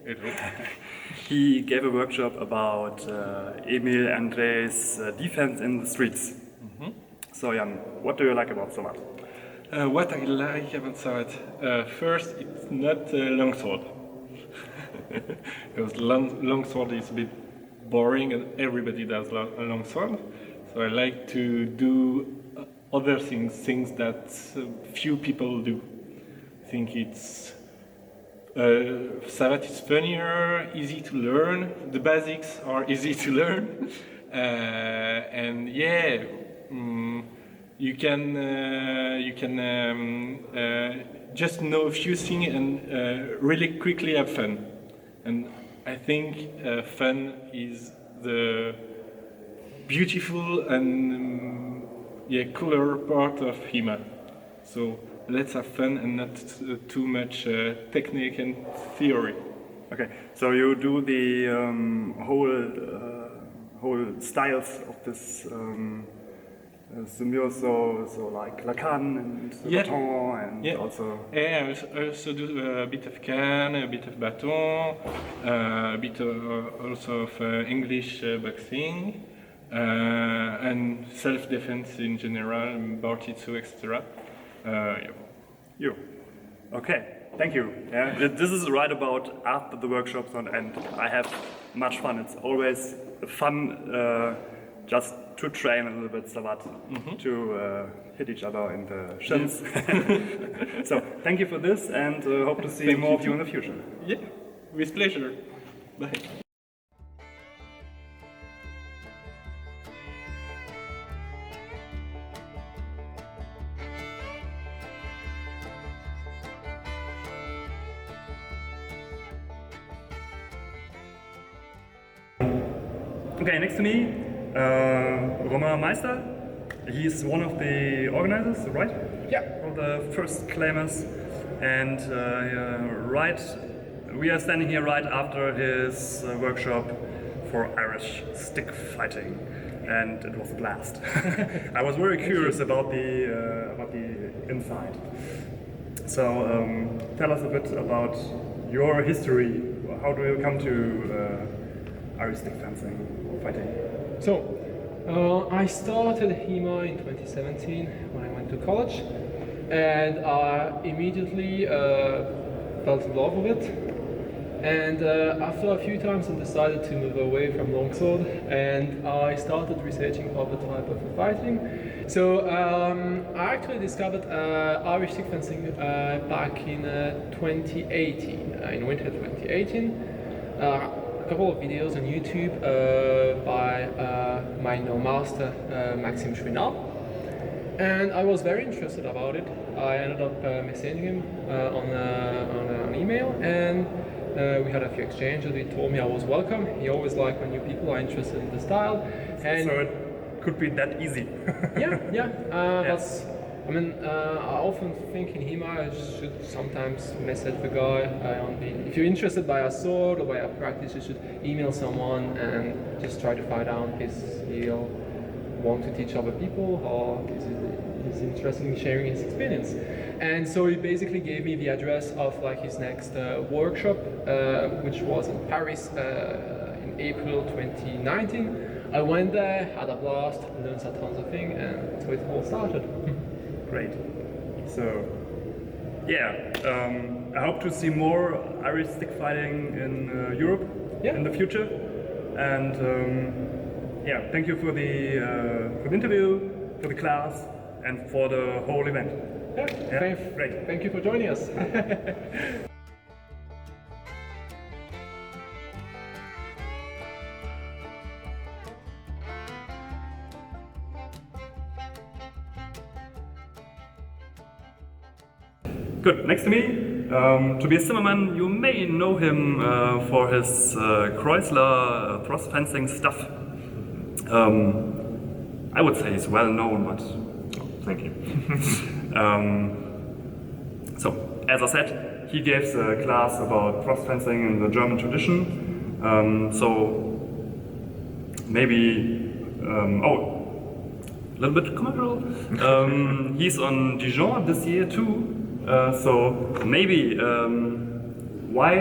it will. He gave a workshop about Emil Andre's defense in the streets. Mm-hmm. So Jan, what do you like about Savate? What I like about Savate, first, it's not a longsword. Because longsword is a bit boring and everybody does a longsword. So I like to do other things that few people do. I think it's Savate is funnier, easy to learn. The basics are easy to learn, and yeah, you can just know a few things and really quickly have fun. And I think fun is the beautiful and cooler part of Hema. So let's have fun and not too much technique and theory. Okay, so you do the whole styles of this Symposium, so like Lacan and Baton and also... Yeah, I also do a bit of Can, a bit of Baton, a bit also of English boxing, and self-defense in general, Bartitsu, etc. Okay, thank you. Yeah, this is right about after the workshops and I have much fun. It's always fun just to train a little bit Savate, to hit each other in the shins. So thank you for this and hope to see more of you in the future. Yeah, with pleasure. Bye. Okay, next to me, Romain Meister. He's one of the organizers, right? Yeah. For the first CLAMAS. And we are standing here right after his workshop for Irish stick fighting. And it was a blast. I was very curious about the inside. So tell us a bit about your history. How do you come to Irish stick fighting? So, I started Hema in 2017 when I went to college, and I immediately fell in love with it. And after a few times, I decided to move away from longsword, and I started researching other type of fighting. So I actually discovered Irish stick fencing back in 2018, in winter 2018. A couple of videos on YouTube by my master, Maxime Chouinard, and I was very interested about it. I ended up messaging him on an email, and we had a few exchanges. He told me I was welcome. He always liked when new people are interested in the style. And so it could be that easy. Yeah. That's. I mean, I often think in Hema I should sometimes message the guy if you're interested by a sword or by a practice, you should email someone and just try to find out if he'll want to teach other people or is interested in sharing his experience. And so he basically gave me the address of like his next workshop, which was in Paris in April 2019. I went there, had a blast, learned a tons of things, and so it all started. Great. So, yeah, I hope to see more Irish stick fighting in Europe in the future. And thank you for the interview, for the class, and for the whole event. Great. Thank you for joining us. Good. Next to me, Tobias Zimmermann. You may know him for his Chrysler thrust fencing stuff. I would say he's well known, but thank you. So, as I said, he gave a class about thrust fencing in the German tradition. So maybe a little bit commercial. He's on Dijon this year too. So maybe why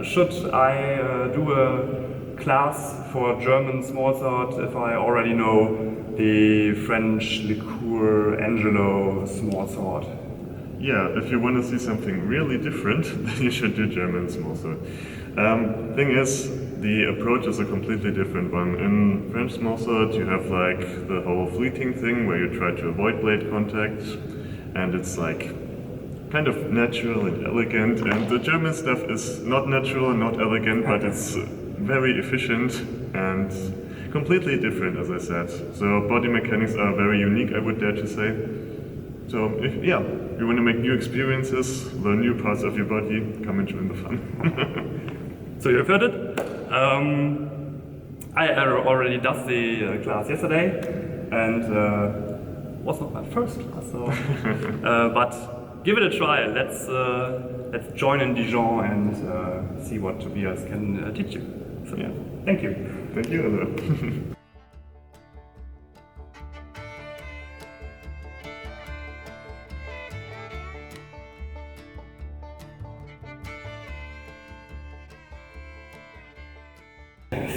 should I do a class for German smallsword if I already know the French liqueur Angelo smallsword? Yeah, if you want to see something really different, then you should do German smallsword. Thing is, the approach is a completely different one. In French smallsword, you have like the whole fleeting thing where you try to avoid blade contact, and it's like kind of natural and elegant. And the German stuff is not natural and not elegant, but it's very efficient and completely different, as I said. So body mechanics are very unique, I would dare to say. So if you want to make new experiences, learn new parts of your body, come and join the fun. So you've heard it. I already did the class yesterday, and was not my first class, so but give it a try. Let's join in Dijon and see what Tobias can teach you. So yeah, thank you. Thank you, Hello.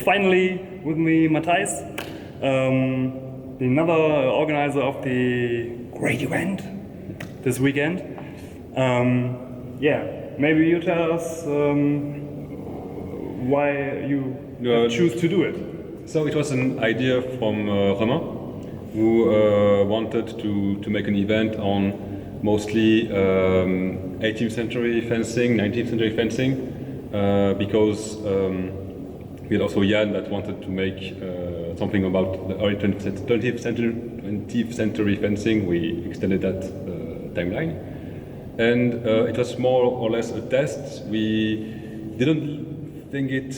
Finally, with me, Mathijs, another organizer of the great event this weekend. Maybe you tell us why you choose to do it. So it was an idea from Romain, who wanted to make an event on mostly 18th century fencing, 19th century fencing, because we had also Jan that wanted to make something about the early 20th century fencing. We extended that timeline. And it was more or less a test. We didn't think it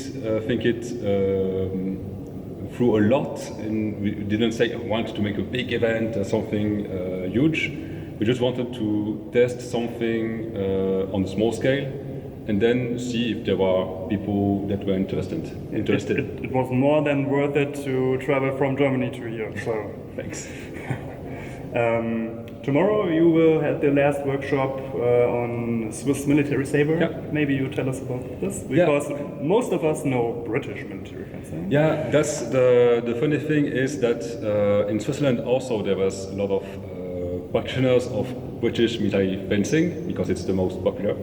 through a lot, and we didn't say want to make a big event or something huge. We just wanted to test something on a small scale, and then see if there were people that were interested. It was more than worth it to travel from Germany to here. So Thanks. Tomorrow you will have the last workshop on Swiss military saber. Yeah. Maybe you tell us about this, because most of us know British military fencing. Yeah, that's the funny thing is that in Switzerland also there was a lot of practitioners of British military fencing because it's the most popular.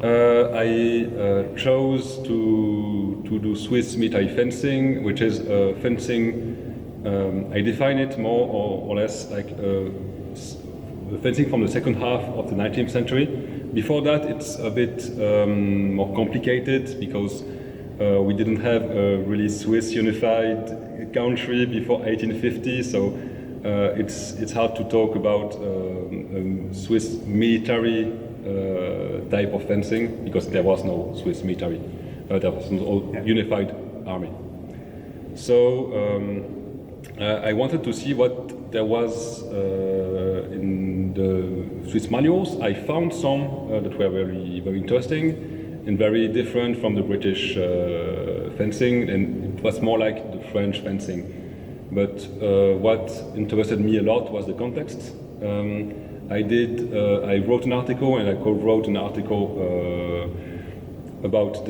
I chose to do Swiss military fencing, which is fencing. I define it more or less like fencing from the second half of the 19th century. Before that, it's a bit more complicated because we didn't have a really Swiss unified country before 1850, so it's hard to talk about Swiss military type of fencing because there was no Swiss military, there was no unified army. So I wanted to see what there was in the Swiss manuals. I found some that were very, very interesting and very different from the British fencing, and it was more like the French fencing. But what interested me a lot was the context. I wrote an article, and I co-wrote an article about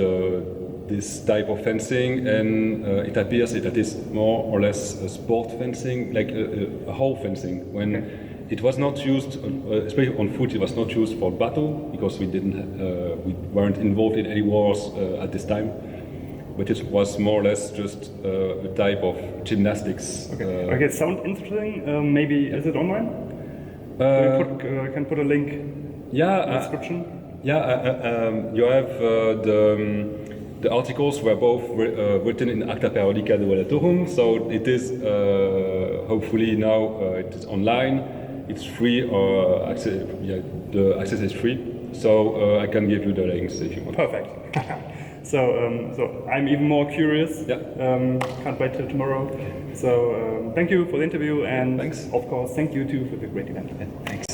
this type of fencing, and it appears that it is more or less a sport fencing, like a whole fencing. When it was not used, especially on foot, it was not used for battle because we weren't involved in any wars at this time. But it was more or less just a type of gymnastics. Okay, sounds interesting. Maybe is it online? Can put a link in the description. You have the articles were both written in Acta Periodica Duellatorum, so it is hopefully now it is online. It's free, or the access is free. So I can give you the links if you want. Perfect. So I'm even more curious. Yeah. Can't wait till tomorrow. So thank you for the interview, and Thanks. of course thank you too for the great event. Thanks.